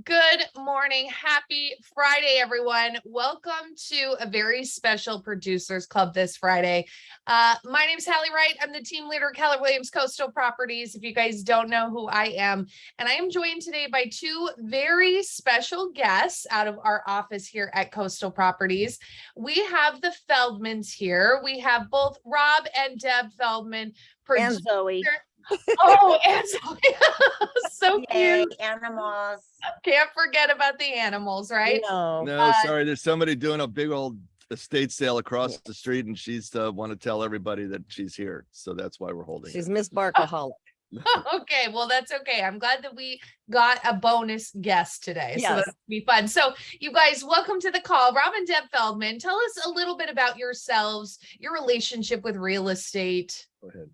Good morning. Happy Friday, everyone. Welcome to a very special Producers Club this Friday. My name is Halley Wright. I'm the team leader at Keller Williams Coastal Properties, if you guys don't know who I am. And I am joined today by two very special guests out of our office here at Coastal Properties. We have the Feldmans here. We have both Rob and Deb Feldman. And Zoe. Oh, and Zoe. So Yay, cute. animals. Can't forget about the animals, right? No, sorry. There's somebody doing a big old estate sale across the street, and she's want to tell everybody that she's here. So that's why we're holding. She's Miss Barkaholic. Okay, well, that's okay. I'm glad that we got a bonus guest today. Yes. So that'll be fun. So you guys, welcome to the call. Rob and Deb Feldman, tell us a little bit about yourselves, your relationship with real estate. Go ahead.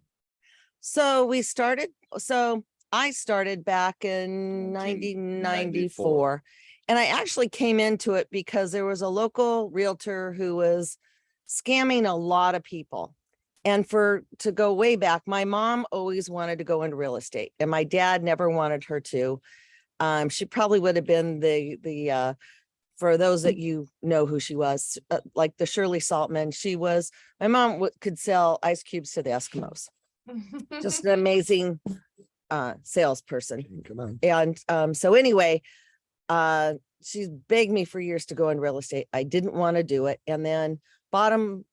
I started back in 1994, and I actually came into it because there was a local realtor who was scamming a lot of people. And to go way back, my mom always wanted to go into real estate, and my dad never wanted her to. She probably would have been the for those that you know who she was, like the Shirley Saltman. My mom could sell ice cubes to the Eskimos. Just an amazing salesperson. Come on. And so anyway, she's begged me for years to go in real estate. I didn't want to do it. And then bottom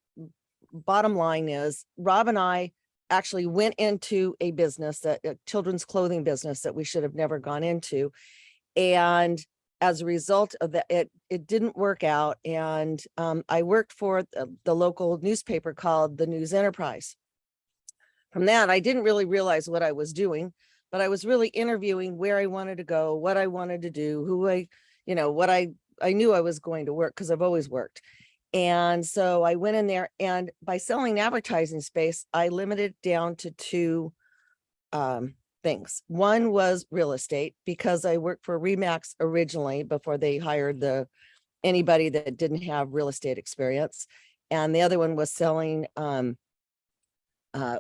line is Rob and I actually went into a business, a children's clothing business that we should have never gone into. And as a result of that, it didn't work out. And I worked for the local newspaper called the News Enterprise. From that, I didn't really realize what I was doing, but I was really interviewing where I wanted to go, what I wanted to do, what I knew I was going to work because I've always worked. And so I went in there, and by selling advertising space, I limited it down to two things. One was real estate, because I worked for Remax originally before they hired anybody that didn't have real estate experience. And the other one was selling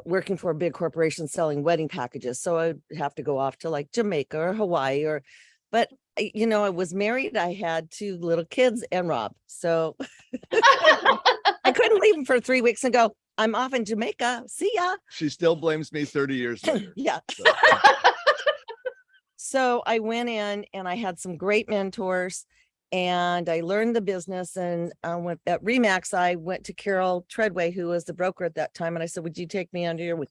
working for a big corporation selling wedding packages. So I'd have to go off to like Jamaica or Hawaii but I was married. I had two little kids and Rob. So I couldn't leave him for 3 weeks and go, I'm off in Jamaica. See ya. She still blames me 30 years later. Yeah. So I went in and I had some great mentors, and I learned the business. And at Remax, I went to Carol Treadway, who was the broker at that time. And I said, would you take me under your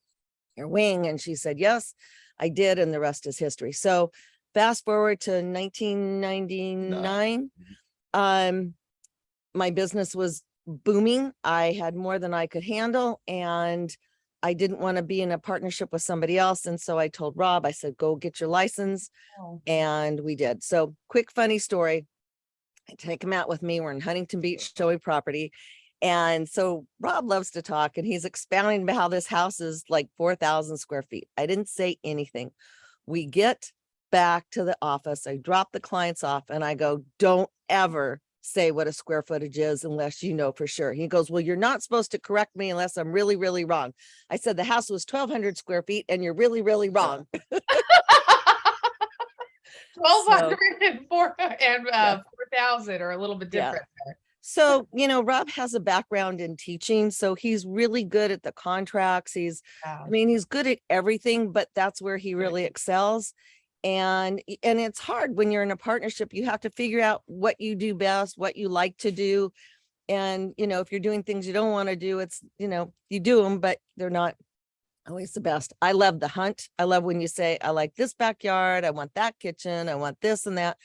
wing? And she said, yes, I did. And the rest is history. So fast forward to 1999, my business was booming. I had more than I could handle, and I didn't want to be in a partnership with somebody else. And so I told Rob, I said, go get your license. Oh. And we did. So quick, funny story. I take him out with me. We're in Huntington Beach showing property. And so Rob loves to talk, and he's expounding about how this house is like 4,000 square feet. I didn't say anything. We get back to the office. I drop the clients off, and I go, don't ever say what a square footage is unless you know for sure. He goes, well, you're not supposed to correct me unless I'm really, really wrong. I said, the house was 1,200 square feet and you're really, really wrong. 1,200 and 4,000 are a little bit different. Yeah. So, Rob has a background in teaching, so he's really good at the contracts. He's good at everything, but that's where he really excels. And it's hard when you're in a partnership. You have to figure out what you do best, what you like to do. And, if you're doing things you don't want to do, it's, you do them, but they're not always the best. I love the hunt. I love when you say, I like this backyard. I want that kitchen. I want this and that.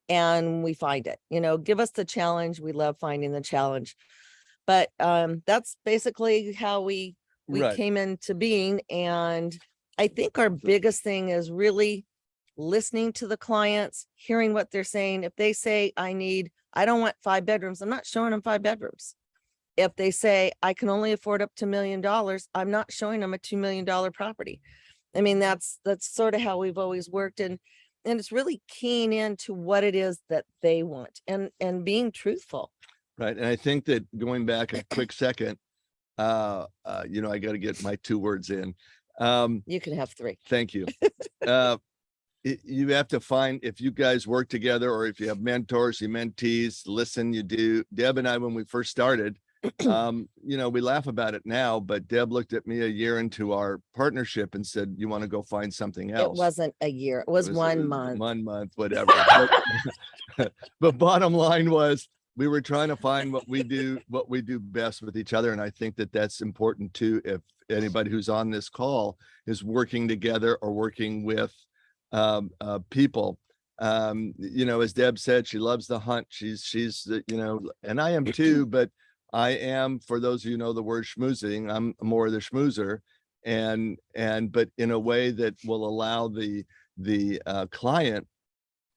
And we find it, give us the challenge. We love finding the challenge. But that's basically how we Right. came into being. And I think our biggest thing is really listening to the clients, hearing what they're saying. If they say, I don't want 5 bedrooms, I'm not showing them 5 bedrooms. If they say, I can only afford up to $1 million, I'm not showing them a $2 million property. I mean, that's sort of how we've always worked. And it's really keying into what it is that they want and being truthful. Right. And I think that going back a quick second, I got to get my 2 words in. You can have 3. Thank you. you have to find, if you guys work together or if you have mentors, you mentees, listen, you do. Deb and I, when we first started, we laugh about it now, but Deb looked at me a year into our partnership and said, you want to go find something else. It wasn't a year. It was 1 month. 1 month, whatever. But bottom line was, we were trying to find what we do best with each other. And I think that that's important too. If anybody who's on this call is working together or working with people, as Deb said, she loves the hunt. She's and I am too, but I am, for those of you who know the word schmoozing, I'm more the schmoozer, but in a way that will allow the client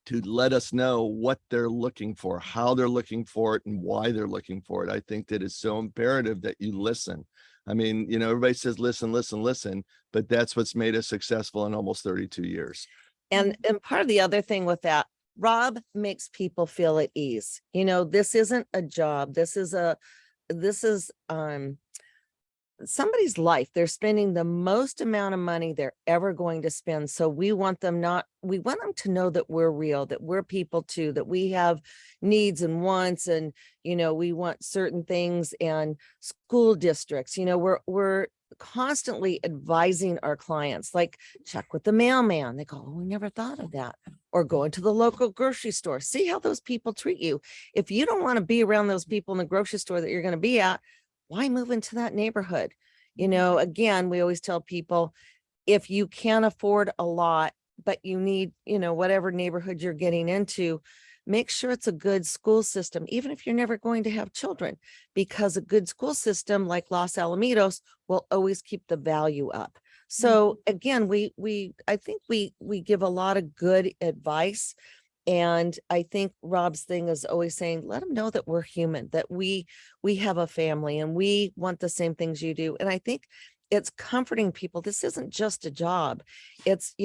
to let us know what they're looking for, how they're looking for it, and why they're looking for it. I think that it's so imperative that you listen. I mean, everybody says, listen, but that's what's made us successful in almost 32 years. And part of the other thing with that, Rob makes people feel at ease. This isn't a job. This is somebody's life. They're spending the most amount of money they're ever going to spend. So we want them to know that we're real, that we're people too, that we have needs and wants, and, we want certain things, and school districts, we're constantly advising our clients, like check with the mailman. They go, oh, we never thought of that. Or go into the local grocery store, see how those people treat you. If you don't want to be around those people in the grocery store that you're going to be at, why move into that neighborhood? Again, we always tell people, if you can't afford a lot, but you need, whatever neighborhood you're getting into, make sure it's a good school system, even if you're never going to have children, because a good school system like Los Alamitos will always keep the value up. So again, I think we give a lot of good advice. And I think Rob's thing is always saying, let them know that we're human, that we have a family and we want the same things you do. And I think it's comforting people. This isn't just a job. It's,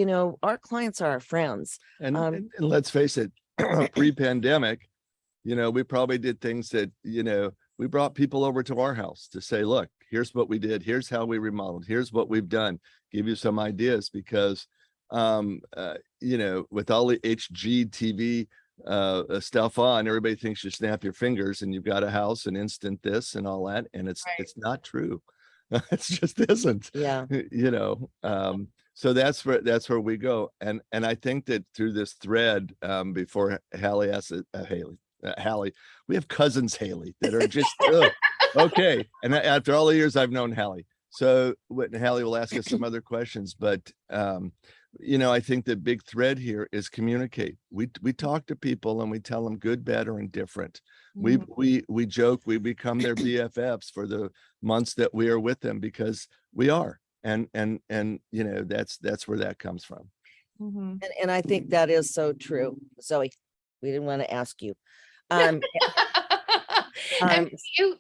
our clients are our friends. And let's face it, pre-pandemic, we probably did things that, we brought people over to our house to say, look, here's what we did. Here's how we remodeled. Here's what we've done. Give you some ideas, because with all the HGTV stuff on, everybody thinks you snap your fingers and you've got a house and instant this and all that. And it's not true. It just isn't. Yeah. So that's where we go. And I think that through this thread, before Halley asks Halley, we have cousins Haley that are just okay. And after all the years I've known Halley, so Halley will ask us some other questions, but I think the big thread here is communicate. We talk to people and we tell them good, bad, or indifferent. We joke, we become their BFFs for the months that we are with them, because we are. And that's where that comes from. And I think that is so true. Zoe, we didn't want to ask you. And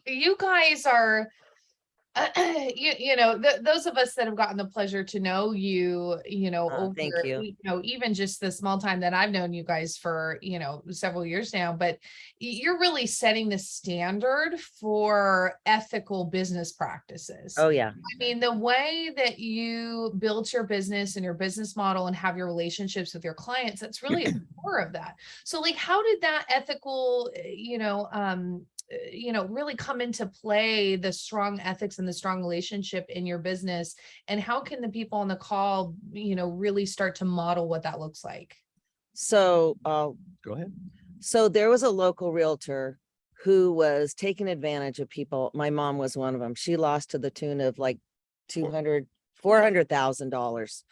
you guys are, those of us that have gotten the pleasure to know you, over, thank you. Even just the small time that I've known you guys for, several years now, but you're really setting the standard for ethical business practices. Oh yeah. I mean, the way that you built your business and your business model and have your relationships with your clients, that's really a core of that. So like, how did that ethical, really come into play, the strong ethics and the strong relationship in your business? And how can the people on the call, really start to model what that looks like? So go ahead. So there was a local realtor who was taking advantage of people. My mom was one of them. She lost to the tune of like $400,000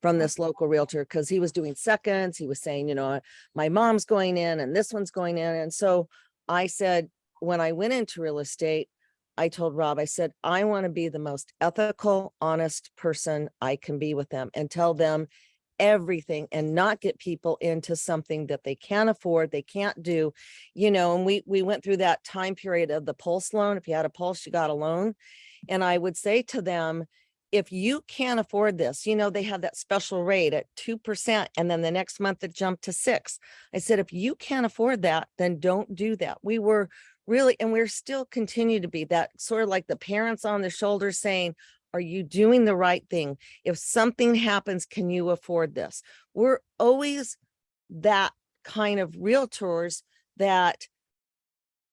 from this local realtor, because he was doing seconds. He was saying, my mom's going in and this one's going in. And so I said, when I went into real estate, I told Rob, I said, I want to be the most ethical, honest person I can be with them, and tell them everything, and not get people into something that they can't afford, they can't do, and we went through that time period of the pulse loan. If you had a pulse, you got a loan. And I would say to them, if you can't afford this, they have that special rate at 2%, and then the next month it jumped to 6%. I said, if you can't afford that, then don't do that. We were really, and we're still continue to be that sort of like the parents on the shoulder saying, Are you doing the right thing? If something happens, can you afford this? We're always that kind of realtors that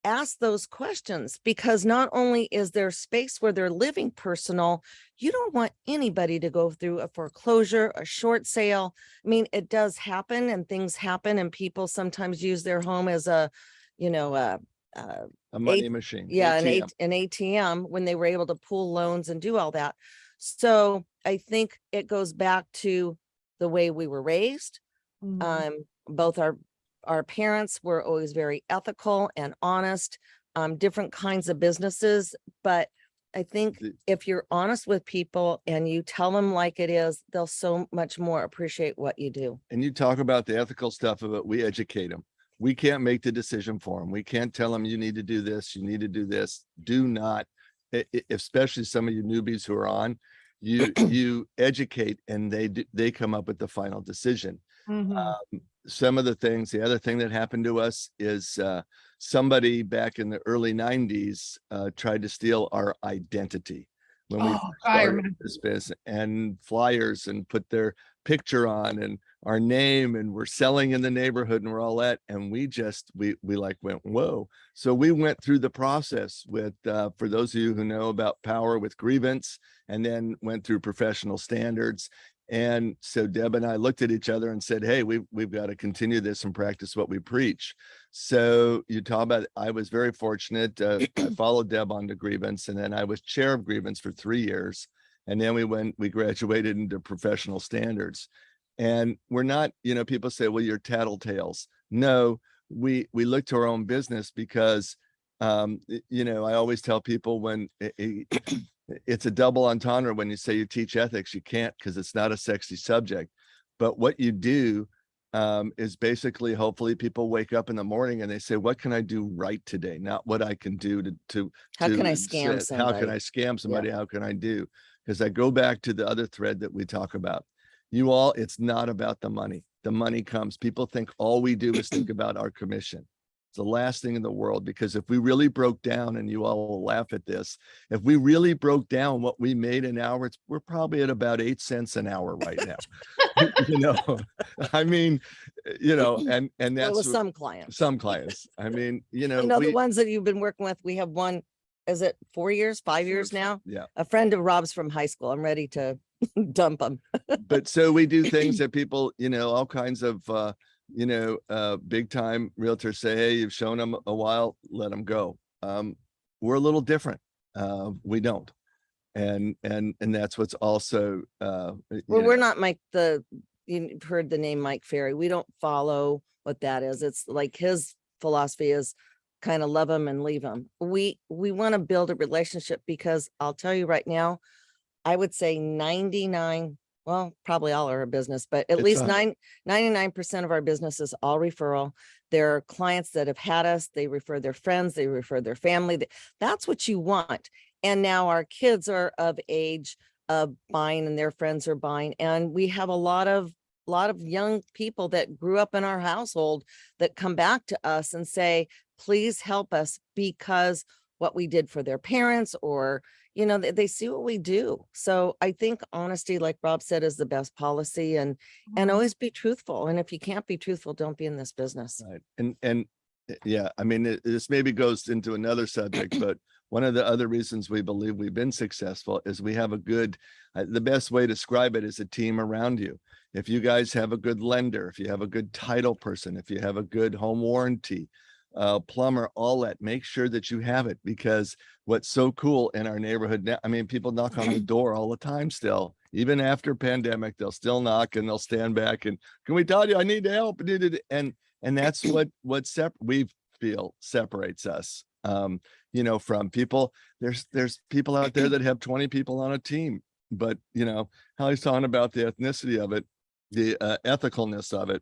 ask those questions, because not only is their space where they're living personal, you don't want anybody to go through a foreclosure, a short sale. I mean, it does happen and things happen, and people sometimes use their home as a, you know, A money machine. yeah, ATM. an ATM, when they were able to pull loans and do all that. So I think it goes back to the way we were raised. Both our parents were always very ethical and honest, different kinds of businesses. But I think if you're honest with people and you tell them like it is, they'll so much more appreciate what you do. And you talk about the ethical stuff of it. We educate them. We can't make the decision for them. We can't tell them you need to do this, you need to do this. Do not, especially some of you newbies who are on, you educate, and they come up with the final decision. Some of the things, the other thing that happened to us is somebody back in the early 90s tried to steal our identity when we started this business, and flyers, and put their picture on and our name, and we're selling in the neighborhood, and we're all that. And we like went, whoa. So we went through the process with, for those of you who know about power, with grievance, and then went through professional standards. And so Deb and I looked at each other and said, hey, we've got to continue this and practice what we preach. So you talk about, I was very fortunate. I followed Deb on to grievance, and then I was chair of grievance for 3 years. And then we graduated into professional standards. And we're not, people say, well, you're tattletales. No, we look to our own business because, I always tell people, when it's a double entendre when you say you teach ethics. You can't, because it's not a sexy subject. But what you do is basically, hopefully people wake up in the morning and they say, what can I do right today? Not what I can do to how can I scam somebody? How can I scam somebody? Yeah. How can I do? Because I go back to the other thread that we talk about. You all, it's not about the money. The money comes. People think all we do is think about our commission. It's the last thing in the world, because if we really broke down, and you all will laugh at this, if we really broke down what we made an hour, we're probably at about 8 cents an hour right now. I mean, and that's, well, with some clients, I mean, the ones that you've been working with, we have one, is it 4 years, 5 years now? Yeah. A friend of Rob's from high school. I'm ready to dump them. But so we do things that people, all kinds of, big time realtors say, hey, you've shown them a while, let them go. We're a little different. We don't. And that's what's also, we're not you've heard the name Mike Ferry. We don't follow what that is. It's like his philosophy is kind of love them and leave them. We want to build a relationship, because I'll tell you right now, I would say 99, well, probably all our business, but at least 99% of our business is all referral. There are clients that have had us, they refer their friends, they refer their family. That's what you want. And now our kids are of age of buying, and their friends are buying. And we have a lot of young people that grew up in our household that come back to us and say, please help us, because what we did for their parents, or they see what we do. So I think honesty, like Rob said, is the best policy, and always be truthful. And if you can't be truthful, don't be in this business. Right. And yeah, I mean, this maybe goes into another subject, but one of the other reasons we believe we've been successful is we have a good, the best way to describe it is a team around you. If you guys have a good lender, if you have a good title person, if you have a good home warranty, plumber, all that, make sure that you have it, because what's so cool in our neighborhood now, I mean, people knock on the door all the time still, even after pandemic, they'll still knock, and they'll stand back and, can we tell you, I need help? And that's what we feel separates us, from people. There's people out there that have 20 people on a team, but Hallie's talking about the ethnicity of it, the ethicalness of it.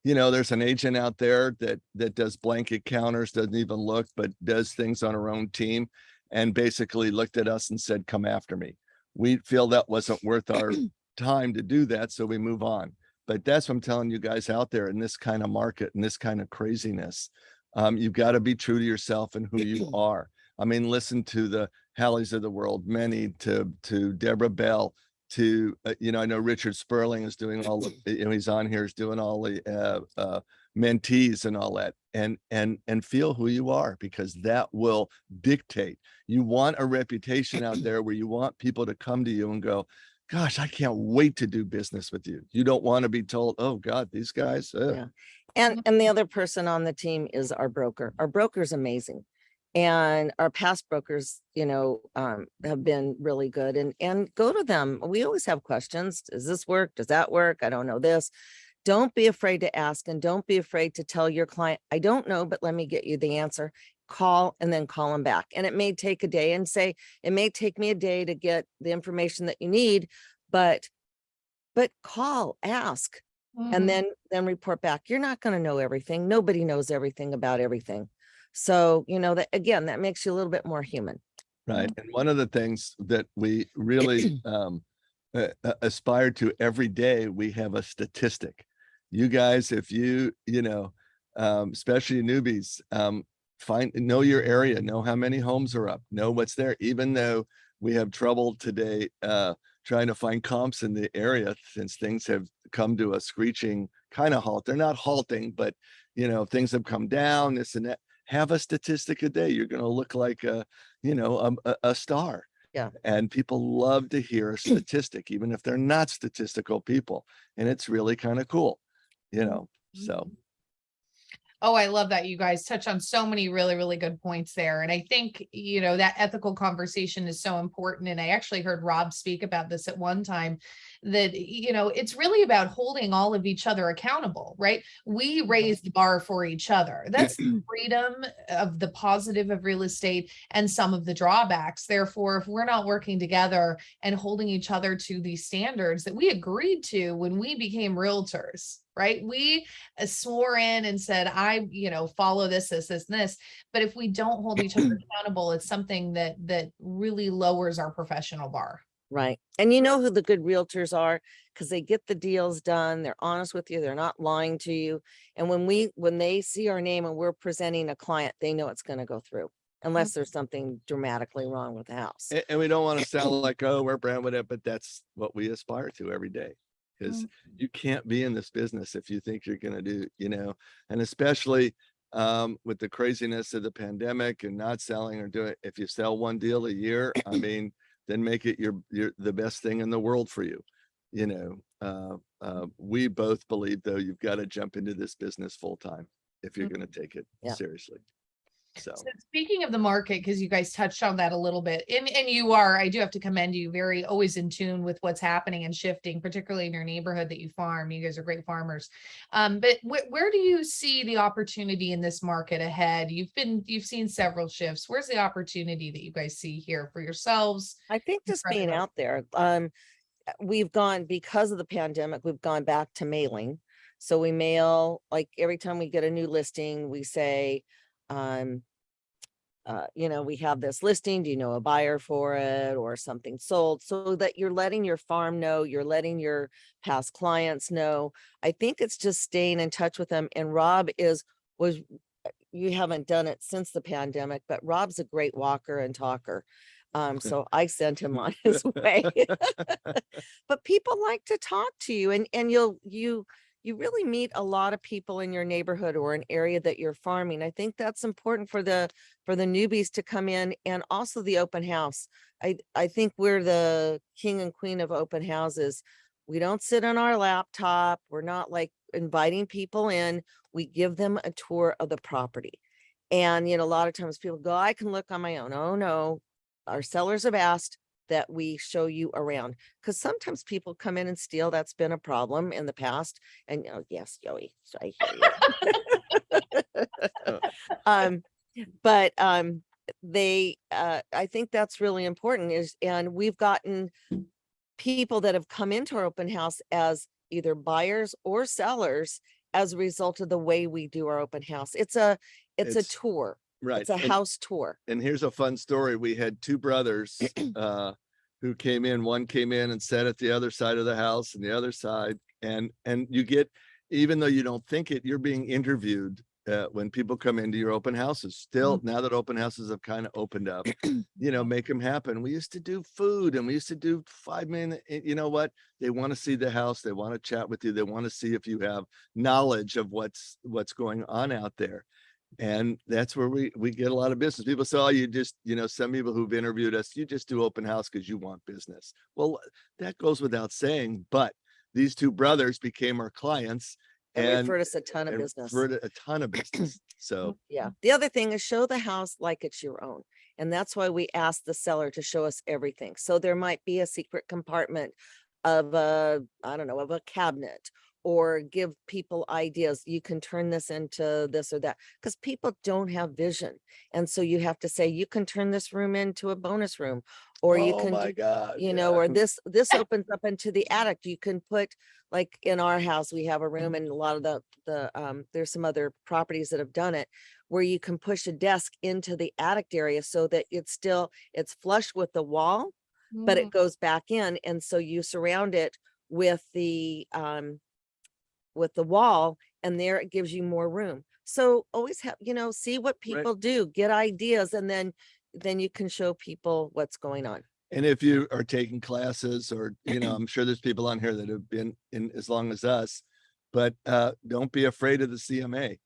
There's an agent out there that does blanket counters, doesn't even look, but does things on her own team, and basically looked at us and said, come after me. We feel that wasn't worth our time to do that, so we move on. But that's what I'm telling you guys out there in this kind of market and this kind of craziness. You've got to be true to yourself and who you are. I mean, listen to the Halleys of the world, many to Deborah Bell, to, I know Richard Sperling is doing all the, he's on here, is doing all the mentees and all that, and feel who you are, because that will dictate. You want a reputation out there where you want people to come to you and go, gosh, I can't wait to do business with you. You don't want to be told, oh God, these guys. Yeah. And the other person on the team is our broker. Our broker's amazing. And our past brokers, have been really good, and go to them. We always have questions. Does this work? Does that work? I don't know this. Don't be afraid to ask, and don't be afraid to tell your client, I don't know, but let me get you the answer. Call, and then call them back. And it may take a day, and say, it may take me a day to get the information that you need, but call, ask, and then report back. You're not going to know everything. Nobody knows everything about everything. So, that again, that makes you a little bit more human. Right. And one of the things that we really aspire to every day, we have a statistic. You guys, if you, especially newbies, know your area, know how many homes are up, know what's there, even though we have trouble today trying to find comps in the area, since things have come to a screeching kind of halt. They're not halting, but things have come down, this and that. Have a statistic a day. You're going to look like a star. Yeah. And people love to hear a statistic, even if they're not statistical people. And it's really kind of cool, so. Oh, I love that. You guys touch on so many really, really good points there. And I think, that ethical conversation is so important. And I actually heard Rob speak about this at one time, that, it's really about holding all of each other accountable, right? We raise the bar for each other. That's the freedom of the positive of real estate and some of the drawbacks. Therefore, if we're not working together and holding each other to these standards that we agreed to when we became realtors, right? We swore in and said, I, follow this, and this. But if we don't hold each other accountable, it's something that really lowers our professional bar. Right. And you know who the good realtors are, because they get the deals done. They're honest with you. They're not lying to you. And when they see our name and we're presenting a client, they know it's going to go through, unless there's something dramatically wrong with the house. And we don't want to sound like, oh, we're brand with it, but that's what we aspire to every day. Because you can't be in this business if you think you're going to do, and especially with the craziness of the pandemic and not selling or doing, if you sell one deal a year, I mean, then make it your the best thing in the world for you. We both believe, though, you've got to jump into this business full time if you're going to take it seriously. So speaking of the market, because you guys touched on that a little bit, and I do have to commend you, very always in tune with what's happening and shifting, particularly in your neighborhood that you farm. You guys are great farmers. But where do you see the opportunity in this market ahead? You've seen several shifts. Where's the opportunity that you guys see here for yourselves? I think just being out there. We've gone, because of the pandemic, we've gone back to mailing. So we mail, like, every time we get a new listing, we say, we have this listing, do you know a buyer for it, or something sold, so that you're letting your farm know, you're letting your past clients know. I think it's just staying in touch with them. And Rob you haven't done it since the pandemic, but Rob's a great walker and talker. So I sent him on his way. But people like to talk to you, and you really meet a lot of people in your neighborhood or an area that you're farming. I think that's important for the newbies to come in, and also the open house. I think we're the king and queen of open houses. We don't sit on our laptop. We're not like inviting people in. We give them a tour of the property. And, a lot of times people go, I can look on my own. Oh no, our sellers have asked that we show you around, because sometimes people come in and steal. That's been a problem in the past. And yes, Joey, I hear you. But I think that's really important, and we've gotten people that have come into our open house as either buyers or sellers as a result of the way we do our open house. It's a tour. Right. It's a house tour. And here's a fun story. We had two brothers who came in. One came in and sat at the other side of the house, and the other side. And you get, even though you don't think it, you're being interviewed when people come into your open houses, still now that open houses have kind of opened up, make them happen. We used to do food and we used to do 5 minute, you know what? They want to see the house. They want to chat with you. They want to see if you have knowledge of what's going on out there. And that's where we get a lot of business. People say, oh, you just, some people who've interviewed us, you just do open house because you want business. Well, that goes without saying, but these two brothers became our clients. And referred us a ton of business. A ton of business. So yeah. The other thing is show the house like it's your own. And that's why we asked the seller to show us everything. So there might be a secret compartment of of a cabinet, or give people ideas. You can turn this into this or that, because people don't have vision. And so you have to say, you can turn this room into a bonus room, or you can, my God, or this opens up into the attic. You can put, like in our house, we have a room, and a lot of the there's some other properties that have done it, where you can push a desk into the attic area so that it's flush with the wall, but it goes back in. And so you surround it with the wall, and there it gives you more room. So always have, see what people do, get ideas, and then you can show people what's going on. And if you are taking classes, or, I'm sure there's people on here that have been in as long as us, but don't be afraid of the CMA,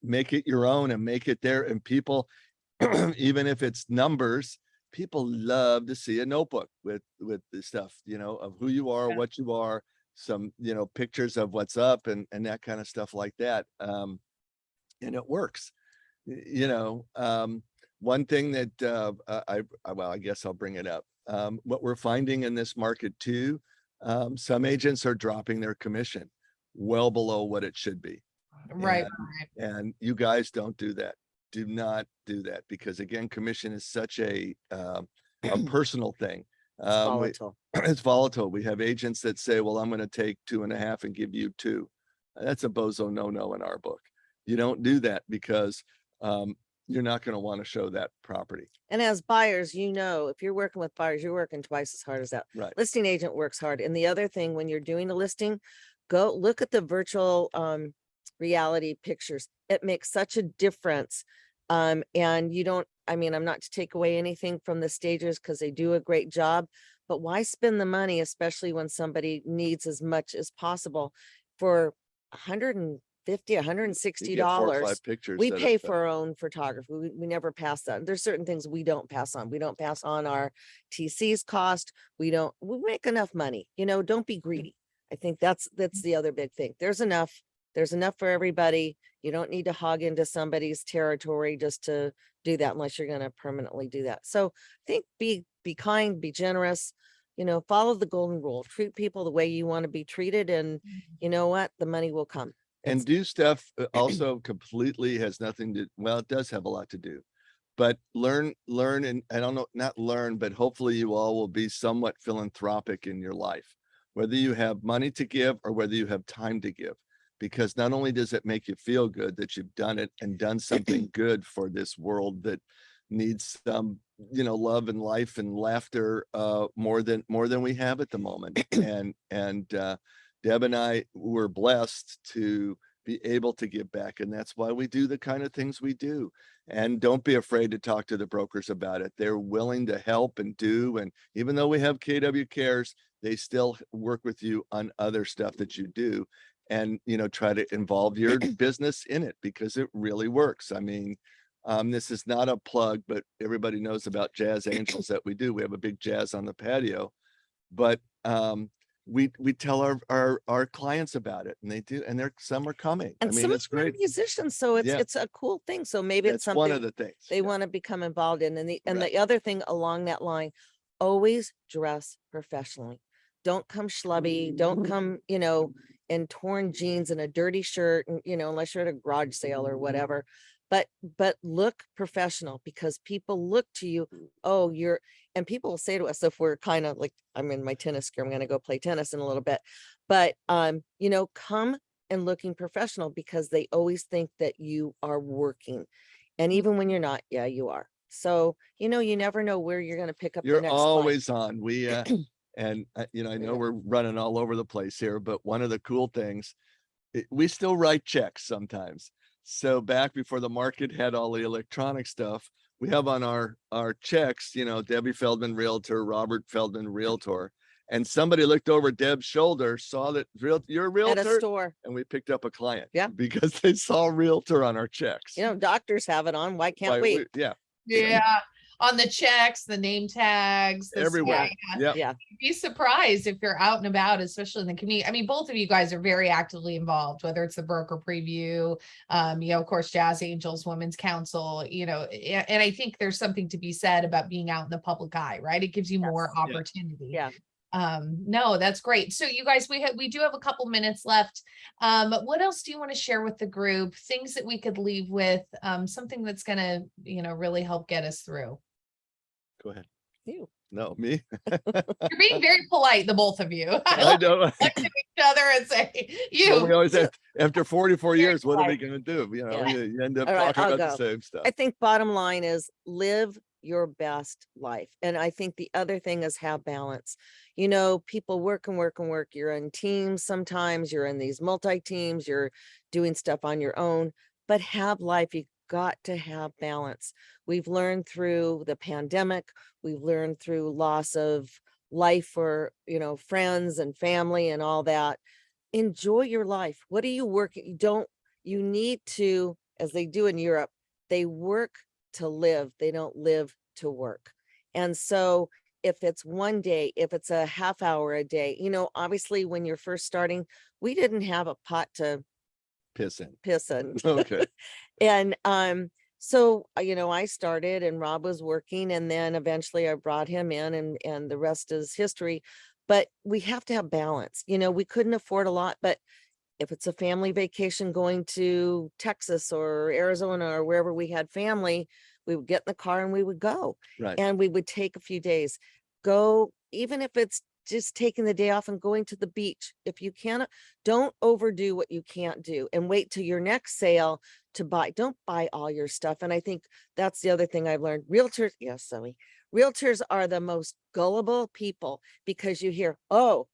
make it your own and make it there. And people, even if it's numbers, people love to see a notebook with the stuff, of who you are, what you are, some, pictures of what's up and that kind of stuff like that. And it works, one thing that I guess I'll bring it up. What we're finding in this market too, some agents are dropping their commission well below what it should be. Right. And you guys don't do that. Do not do that, because again, commission is such a personal thing. It's volatile. It's volatile. We have agents that say, well, I'm going to take 2.5 and give you 2. That's a bozo no in our book. You don't do that, because you're not going to want to show that property. And as buyers, if you're working with buyers, you're working twice as hard as that. Right. Listing agent works hard. And the other thing, when you're doing a listing, go look at the virtual reality pictures. It makes such a difference. And I'm not to take away anything from the stagers, because they do a great job, but why spend the money, especially when somebody needs as much as possible, for $150, $160? Pictures. We pay for our own photography. We never pass that. There's certain things we don't pass on. We don't pass on our TC's cost. We make enough money, don't be greedy. I think that's the other big thing. There's enough for everybody. You don't need to hog into somebody's territory just to do that, unless you're going to permanently do that. So I think be kind, be generous, follow the golden rule, treat people the way you want to be treated. And you know what? The money will come. And do stuff also completely has nothing to, well, it does have a lot to do, but learn, and I don't know, not learn, but hopefully you all will be somewhat philanthropic in your life, whether you have money to give or whether you have time to give. Because not only does it make you feel good that you've done it and done something good for this world that needs some, love and life and laughter more than we have at the moment. And Deb and I were blessed to be able to give back. And that's why we do the kind of things we do. And don't be afraid to talk to the brokers about it. They're willing to help and do. And even though we have KW Cares, they still work with you on other stuff that you do. And, try to involve your business in it, because it really works. I mean, this is not a plug, but everybody knows about Jazz Angels that we do. We have a big jazz on the patio, but we tell our clients about it, and they do, and some are coming. And some it's great. Musicians, so it's a cool thing. So maybe it's something one of the things they want to become involved in. And the other thing along that line, always dress professionally. Don't come schlubby. Don't come, in torn jeans and a dirty shirt, and unless you're at a garage sale or whatever. But look professional, because people look to you. Oh, and people will say to us, if we're kind of like, I'm in my tennis gear, I'm going to go play tennis in a little bit, but come and looking professional, because they always think that you are working, and even when you're not, you are. So you never know where you're going to pick up. You're the next always client. on. We and I know we're running all over the place here, but one of the cool things, we still write checks sometimes. So back before the market had all the electronic stuff, we have on our checks, Debbie Feldman Realtor, Robert Feldman Realtor. And somebody looked over Deb's shoulder, saw that you're a At realtor, a store. and we picked up a client. Yeah. Because they saw realtor on our checks. Doctors have it on. Why can't we? Yeah. Yeah. On the checks, the name tags, Everywhere. Yeah. Yeah. You'd be surprised if you're out and about, especially in the community. I mean, both of you guys are very actively involved, whether it's the broker preview, of course, Jazz Angels, Women's Council, and I think there's something to be said about being out in the public eye, right? It gives you more opportunity. Yeah. No, that's great. So you guys, we do have a couple minutes left. What else do you want to share with the group? Things that we could leave with, something that's gonna, really help get us through. Go ahead. You. No, me. You're being very polite, the both of you. I know. Look at each other and say, Well, we always you. after 44 years, what are we Right. going to do? Yeah. You end up All right, talking I'll about the go. same stuff. I think bottom line is live your best life. And I think the other thing is have balance. People work and work and work. You're in teams. Sometimes you're in these multi-teams, you're doing stuff on your own, but have life. You got to have balance. We've learned through the pandemic, we've learned through loss of life for, friends and family and all that. Enjoy your life. What are you working? You need to, as they do in Europe, they work to live. They don't live to work. And so if it's one day, if it's a half hour a day, obviously when you're first starting, we didn't have a pot to Piss in. Okay. And so I started and Rob was working, and then eventually I brought him in, and the rest is history. But we have to have balance. We couldn't afford a lot, but if it's a family vacation going to Texas or Arizona or wherever we had family, we would get in the car and we would go. Right. And we would take a few days, go, even if it's just taking the day off and going to the beach. If you cannot, don't overdo what you can't do, and wait till your next sale to buy. Don't buy all your stuff. And I think that's the other thing I've learned. Realtors, yes, Zoe, realtors are the most gullible people, because you hear, oh,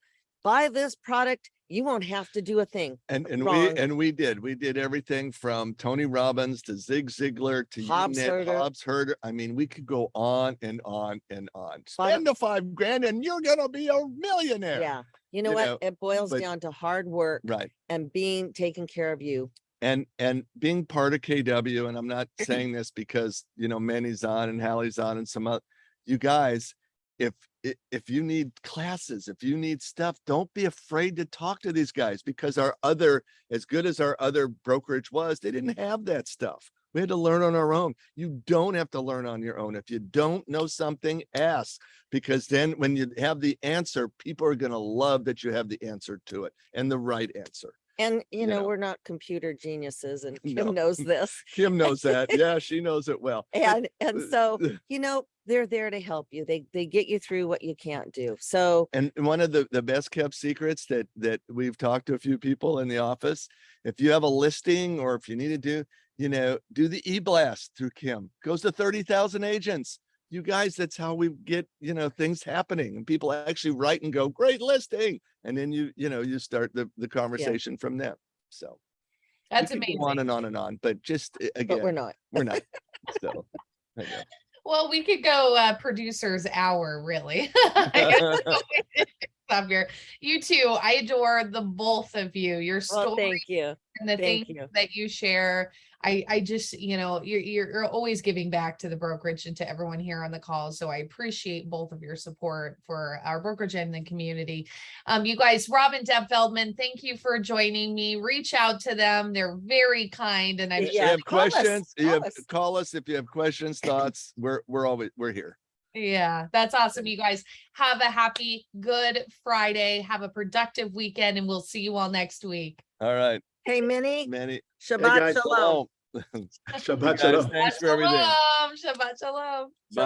buy this product, you won't have to do a thing. And Wrong. we did everything from Tony Robbins to Zig Ziglar to Hobbs Herder. Hobbs Herder. I mean, we could go on and on and on. Spend the $5,000 and you're gonna be a millionaire. Yeah. You know what? It boils but- down to hard work, Right. and taking care of you. And being part of KW, and I'm not saying this because Manny's on and Hallie's on and some other, you guys, if you need classes, if you need stuff, don't be afraid to talk to these guys, because as good as our other brokerage was, they didn't have that stuff. We had to learn on our own. You don't have to learn on your own. If you don't know something, ask, because then when you have the answer, people are going to love that you have the answer to it and the right answer. And know. we're not computer geniuses, and Kim No. knows this. Kim knows that. Yeah, she knows it well. And so, they're there to help you. They get you through what you can't do. So, And one of the best kept secrets that we've talked to a few people in the office, if you have a listing or if you need to do the e-blast through Kim. Goes to 30,000 agents. You guys, that's how we get, things happening, and people actually write and go, great listing. And then you start the conversation from them. So That's we could amazing. go on and on and on, but just again, but we're not. We're not. So I know. Well, we could go producer's hour, really. Stop here. You two, I adore the both of you. Your Well, story thank you. and the Thank things you. that you share. I just, you're always giving back to the brokerage and to everyone here on the call. So I appreciate both of your support for our brokerage and the community. You guys, Rob and Deb Feldman, thank you for joining me. Reach out to them. They're very kind. And I'm If Yeah, you have call us, questions, call us. call us if you have questions, thoughts. We're here. Yeah, that's awesome. You guys have a happy, good Friday. Have a productive weekend, and we'll see you all next week. All right. Hey, Minnie, Manny. Shabbat guys. Shalom. Shabbat Guys, shalom. thanks for everything. Shabbat shalom. Bye.